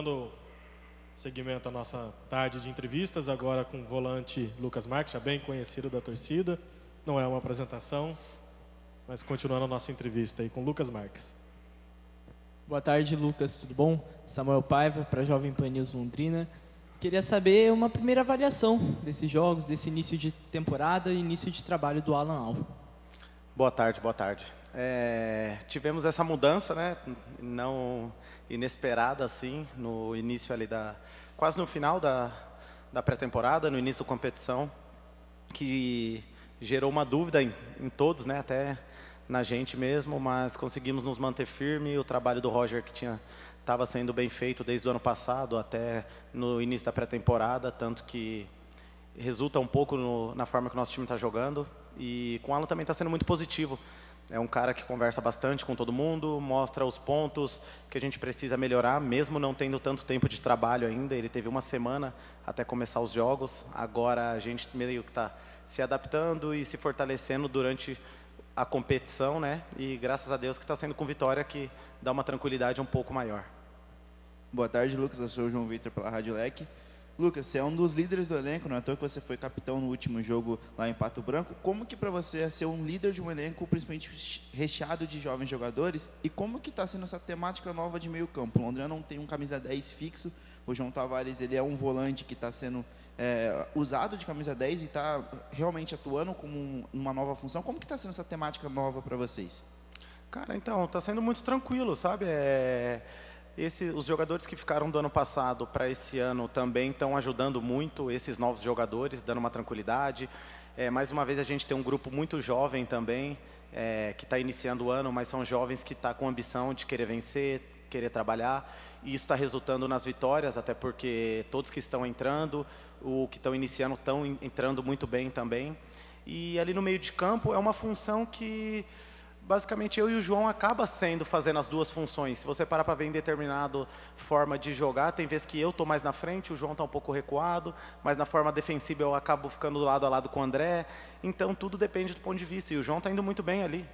Dando seguimento à nossa tarde de entrevistas, agora com o volante Lucas Marques, já bem conhecido da torcida. Não é uma apresentação, mas continuando a nossa entrevista aí com Lucas Marques. Boa tarde, Lucas, tudo bom? Samuel Paiva, para a Jovem Pan News Londrina. Queria saber uma primeira avaliação desses jogos, desse início de temporada e início de trabalho do Alan Al. Boa tarde, boa tarde. Tivemos essa mudança, né? Não inesperada assim, no início ali quase no final da pré-temporada, no início da competição, que gerou uma dúvida em todos, né? Até na gente mesmo, mas conseguimos nos manter firme. O trabalho do Roger que estava sendo bem feito desde o ano passado até no início da pré-temporada, tanto que resulta um pouco na forma que o nosso time está jogando. E com o Alan também está sendo muito positivo. É um cara que conversa bastante com todo mundo, mostra os pontos que a gente precisa melhorar, mesmo não tendo tanto tempo de trabalho ainda. Ele teve uma semana até começar os jogos. Agora a gente meio que está se adaptando e se fortalecendo durante a competição, né? E graças a Deus que está sendo com vitória, que dá uma tranquilidade um pouco maior. Boa tarde, Lucas. Eu sou o João Vitor pela Rádio Leque. Lucas, você é um dos líderes do elenco, não é à toa que você foi capitão no último jogo lá em Pato Branco. Como que para você é ser um líder de um elenco, principalmente recheado de jovens jogadores? E como que está sendo essa temática nova de meio campo? O Londrina não tem um camisa 10 fixo. O João Tavares, ele é um volante que está sendo usado de camisa 10 e está realmente atuando como uma nova função. Como que está sendo essa temática nova para vocês? Cara, então, está sendo muito tranquilo, sabe? Os jogadores que ficaram do ano passado para esse ano também estão ajudando muito esses novos jogadores, dando uma tranquilidade. Mais uma vez a gente tem um grupo muito jovem também, que está iniciando o ano, mas são jovens que estão com ambição de querer vencer, querer trabalhar. E isso está resultando nas vitórias, até porque todos que estão entrando, o que estão iniciando, estão entrando muito bem também. E ali no meio de campo é uma função que basicamente eu e o João acaba fazendo as duas funções. Se você parar para ver em determinada forma de jogar, tem vezes que eu estou mais na frente, o João está um pouco recuado, mas na forma defensiva eu acabo ficando lado a lado com o André. Então tudo depende do ponto de vista. E o João está indo muito bem ali,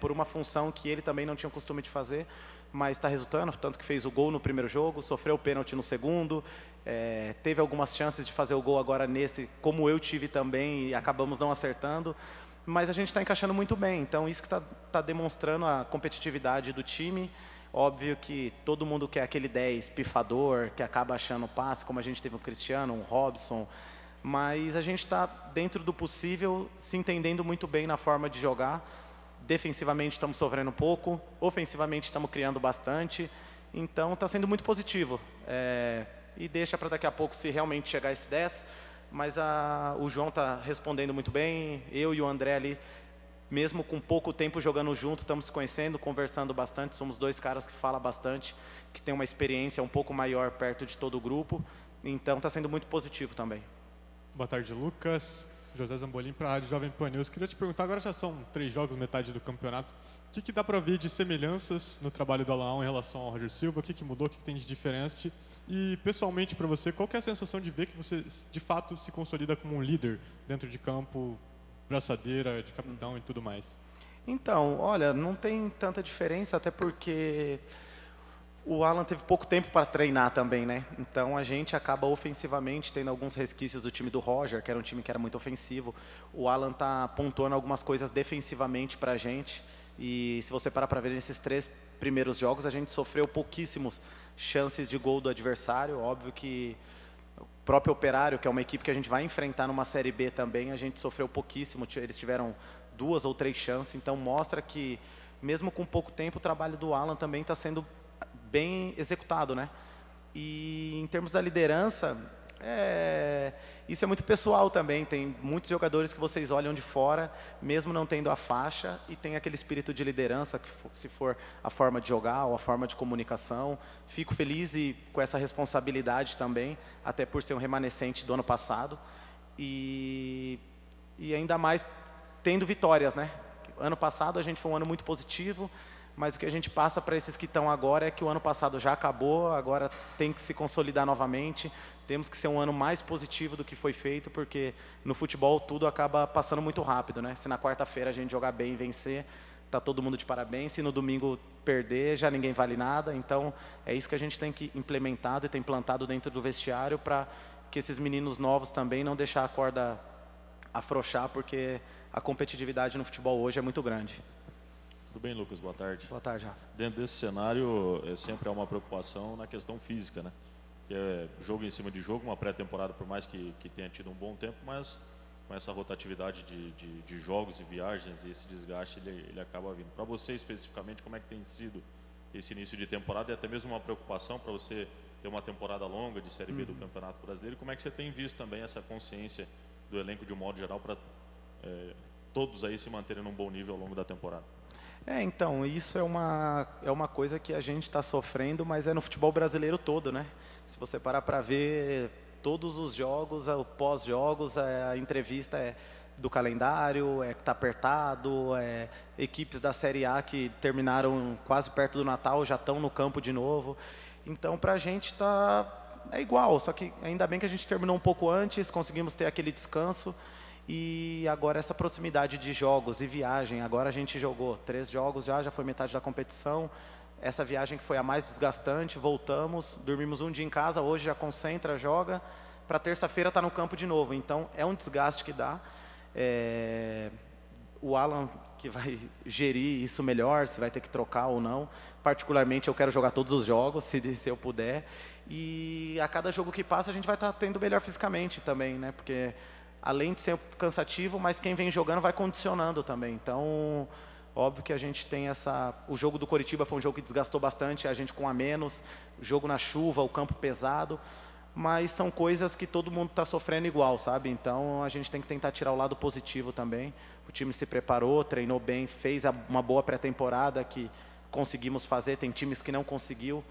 por uma função que ele também não tinha o costume de fazer, mas está resultando, tanto que fez o gol no primeiro jogo, sofreu o pênalti no segundo, teve algumas chances de fazer o gol agora nesse, como eu tive também, e acabamos não acertando. Mas a gente está encaixando muito bem, então isso que está demonstrando a competitividade do time. Óbvio que todo mundo quer aquele 10 pifador, que acaba achando passe, como a gente teve o Cristiano, o Robson, mas a gente está, dentro do possível, se entendendo muito bem na forma de jogar. Defensivamente estamos sofrendo um pouco, ofensivamente estamos criando bastante, então está sendo muito positivo. E deixa para daqui a pouco, se realmente chegar esse 10, mas o João está respondendo muito bem, eu e o André ali, mesmo com pouco tempo jogando junto, estamos se conhecendo, conversando bastante, somos dois caras que falam bastante, que tem uma experiência um pouco maior perto de todo o grupo, então está sendo muito positivo também. Boa tarde, Lucas. José Zambolim para a Rádio Jovem Pan News. Queria te perguntar, agora já são 3 jogos, metade do campeonato, o que dá para ver de semelhanças no trabalho do Alan em relação ao Roger Silva, o que mudou, o que tem de diferente? E, pessoalmente, para você, qual que é a sensação de ver que você, de fato, se consolida como um líder dentro de campo, braçadeira, de capitão e tudo mais? Então, olha, não tem tanta diferença, até porque o Alan teve pouco tempo para treinar também, né? Então, a gente acaba ofensivamente tendo alguns resquícios do time do Roger, que era um time que era muito ofensivo. O Alan está pontuando algumas coisas defensivamente para a gente. E se você parar para ver nesses 3 primeiros jogos, a gente sofreu pouquíssimos chances de gol do adversário. Óbvio que o próprio Operário, que é uma equipe que a gente vai enfrentar numa Série B também, a gente sofreu pouquíssimo, eles tiveram 2 ou 3 chances, então mostra que mesmo com pouco tempo o trabalho do Alan também está sendo bem executado, né? E em termos da liderança, isso é muito pessoal também. Tem muitos jogadores que vocês olham de fora, mesmo não tendo a faixa, e tem aquele espírito de liderança, que se for a forma de jogar ou a forma de comunicação. Fico feliz com essa responsabilidade também, até por ser um remanescente do ano passado. E ainda mais tendo vitórias, né? Ano passado a gente foi um ano muito positivo, mas o que a gente passa para esses que estão agora é que o ano passado já acabou, agora tem que se consolidar novamente. Temos que ser um ano mais positivo do que foi feito, porque no futebol tudo acaba passando muito rápido, né? Se na quarta-feira a gente jogar bem e vencer, tá todo mundo de parabéns. Se no domingo perder, já ninguém vale nada. Então, é isso que a gente tem que implementado e tem implantado dentro do vestiário para que esses meninos novos também não deixar a corda afrouxar, porque a competitividade no futebol hoje é muito grande. Tudo bem, Lucas? Boa tarde. Boa tarde, Rafa. Dentro desse cenário, sempre há uma preocupação na questão física, né? Que é jogo em cima de jogo, uma pré-temporada, por mais que tenha tido um bom tempo, mas com essa rotatividade de jogos e viagens e esse desgaste, ele acaba vindo. Para você, especificamente, como é que tem sido esse início de temporada e até mesmo uma preocupação para você ter uma temporada longa de Série B do Campeonato Brasileiro? Como é que você tem visto também essa consciência do elenco de um modo geral para todos aí se manterem num bom nível ao longo da temporada? Então, isso é uma coisa que a gente está sofrendo, mas é no futebol brasileiro todo, né? Se você parar para ver todos os jogos, o pós-jogos, a entrevista é do calendário, que está apertado, equipes da Série A que terminaram quase perto do Natal, já estão no campo de novo. Então, para a gente é igual, só que ainda bem que a gente terminou um pouco antes, conseguimos ter aquele descanso. E agora essa proximidade de jogos e viagem, agora a gente jogou 3 jogos já foi metade da competição. Essa viagem que foi a mais desgastante, voltamos, dormimos um dia em casa, hoje já concentra, joga, para terça-feira tá no campo de novo. Então é um desgaste que dá. O Alan que vai gerir isso melhor, se vai ter que trocar ou não. Particularmente eu quero jogar todos os jogos, se eu puder. E a cada jogo que passa a gente vai estar tendo melhor fisicamente também, né? Porque além de ser cansativo, mas quem vem jogando vai condicionando também. Então, óbvio que a gente tem o jogo do Coritiba foi um jogo que desgastou bastante, a gente com a menos, o jogo na chuva, o campo pesado, mas são coisas que todo mundo está sofrendo igual, sabe? Então, a gente tem que tentar tirar o lado positivo também. O time se preparou, treinou bem, fez uma boa pré-temporada que conseguimos fazer, tem times que não conseguiu.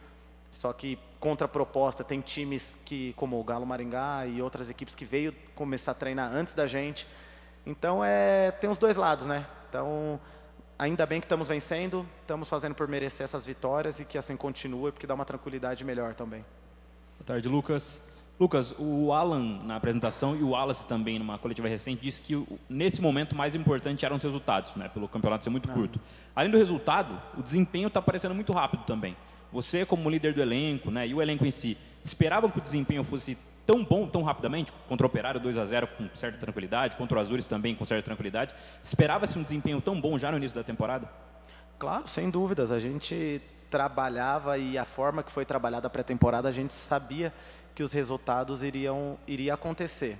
Só que, contra a proposta, tem times como o Galo Maringá e outras equipes que veio começar a treinar antes da gente. Então, tem os dois lados, né? Então, ainda bem que estamos vencendo, estamos fazendo por merecer essas vitórias e que assim continue, porque dá uma tranquilidade melhor também. Boa tarde, Lucas. Lucas, o Alan, na apresentação, e o Wallace também, numa coletiva recente, disse que nesse momento o mais importante eram os resultados, né? Pelo campeonato ser muito curto. Além do resultado, o desempenho está aparecendo muito rápido também. Você, como líder do elenco, né, e o elenco em si, esperavam que o desempenho fosse tão bom, tão rapidamente? Contra o Operário 2-0 com certa tranquilidade, contra o Azures também com certa tranquilidade. Esperava-se um desempenho tão bom já no início da temporada? Claro, sem dúvidas. A gente trabalhava e a forma que foi trabalhada a pré-temporada, a gente sabia que os resultados iriam acontecer.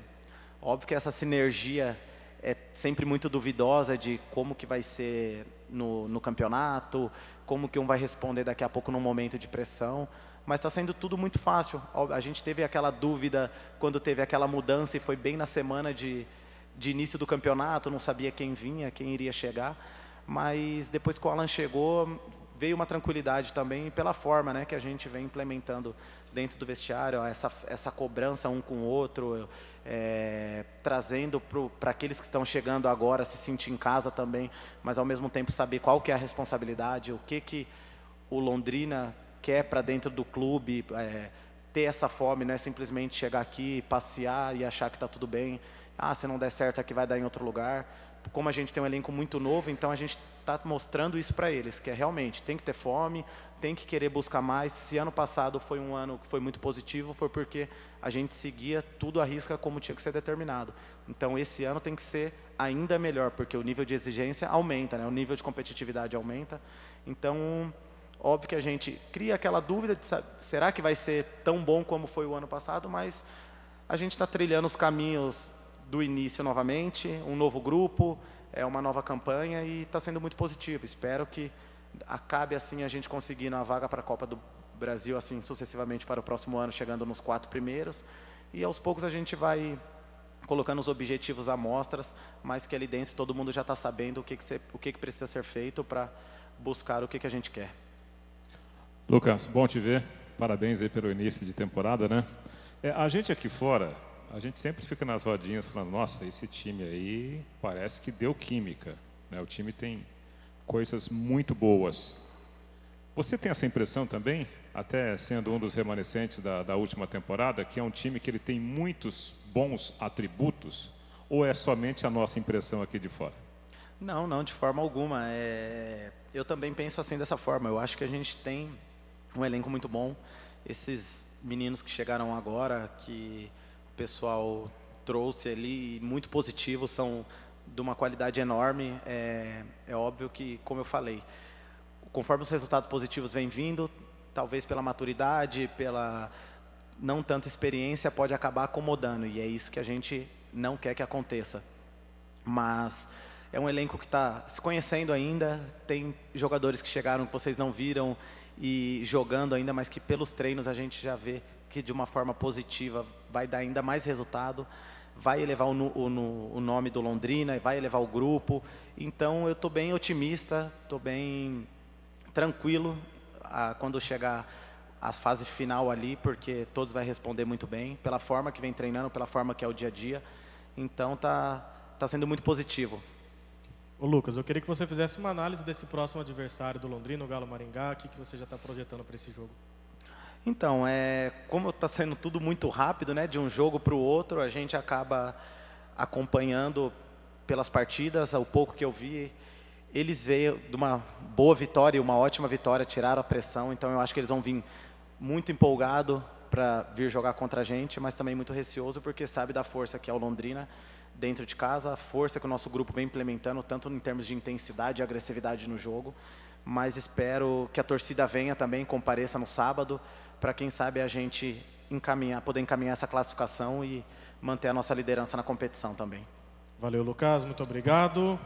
Óbvio que essa sinergia é sempre muito duvidosa de como que vai ser no campeonato, como que um vai responder daqui a pouco num momento de pressão, mas está sendo tudo muito fácil. A gente teve aquela dúvida quando teve aquela mudança e foi bem na semana de início do campeonato, não sabia quem vinha, quem iria chegar, mas depois que o Alan chegou, veio uma tranquilidade também pela forma, né, que a gente vem implementando dentro do vestiário, essa cobrança um com o outro, trazendo para aqueles que estão chegando agora se sentir em casa também, mas ao mesmo tempo saber qual que é a responsabilidade, o que o Londrina quer para dentro do clube, ter essa fome, não é simplesmente chegar aqui, passear e achar que está tudo bem. Se não der certo aqui vai dar em outro lugar. Como a gente tem um elenco muito novo, então a gente está mostrando isso para eles, que realmente tem que ter fome, tem que querer buscar mais. Se ano passado foi um ano que foi muito positivo, foi porque a gente seguia tudo à risca como tinha que ser determinado. Então esse ano tem que ser ainda melhor, porque o nível de exigência aumenta, né? O nível de competitividade aumenta. Então, óbvio que a gente cria aquela dúvida de será que vai ser tão bom como foi o ano passado, mas a gente está trilhando os caminhos do início novamente, um novo grupo, uma nova campanha e está sendo muito positivo. Espero que acabe assim a gente conseguindo a vaga para a Copa do Brasil assim sucessivamente para o próximo ano, chegando nos 4 primeiros, e aos poucos a gente vai colocando os objetivos à mostras, mas que ali dentro todo mundo já está sabendo o que precisa ser feito para buscar o que a gente quer. Lucas, bom te ver, parabéns aí pelo início de temporada, né? A gente aqui fora, a gente sempre fica nas rodinhas falando, nossa, esse time aí parece que deu química, né? O time tem coisas muito boas. Você tem essa impressão também, até sendo um dos remanescentes da última temporada, que é um time que ele tem muitos bons atributos, ou é somente a nossa impressão aqui de fora? Não, não, de forma alguma. Eu também penso assim dessa forma. Eu acho que a gente tem um elenco muito bom. Esses meninos que chegaram agora, que o pessoal trouxe ali, muito positivos, são de uma qualidade enorme. É óbvio que, como eu falei, conforme os resultados positivos vêm vindo, talvez pela maturidade, pela não tanta experiência, pode acabar acomodando. E é isso que a gente não quer que aconteça. Mas é um elenco que está se conhecendo ainda, tem jogadores que chegaram que vocês não viram e jogando ainda, mas que pelos treinos a gente já vê que de uma forma positiva vai dar ainda mais resultado, vai elevar o nome do Londrina, vai elevar o grupo. Então eu estou bem otimista, estou bem tranquilo quando chegar a fase final ali, porque todos vai responder muito bem, pela forma que vem treinando, pela forma que é o dia a dia. Então tá sendo muito positivo. Ô Lucas, eu queria que você fizesse uma análise desse próximo adversário do Londrina, o Galo Maringá. O que você já está projetando para esse jogo? Então, como está sendo tudo muito rápido, né, de um jogo para o outro, a gente acaba acompanhando pelas partidas. O pouco que eu vi, eles veio de uma boa vitória, uma ótima vitória, tiraram a pressão. Então eu acho que eles vão vir muito empolgado para vir jogar contra a gente, mas também muito receoso, porque sabe da força que é o Londrina dentro de casa, a força que o nosso grupo vem implementando, tanto em termos de intensidade e agressividade no jogo. Mas espero que a torcida venha também, compareça no sábado, para quem sabe a gente poder encaminhar essa classificação e manter a nossa liderança na competição também. Valeu, Lucas, muito obrigado.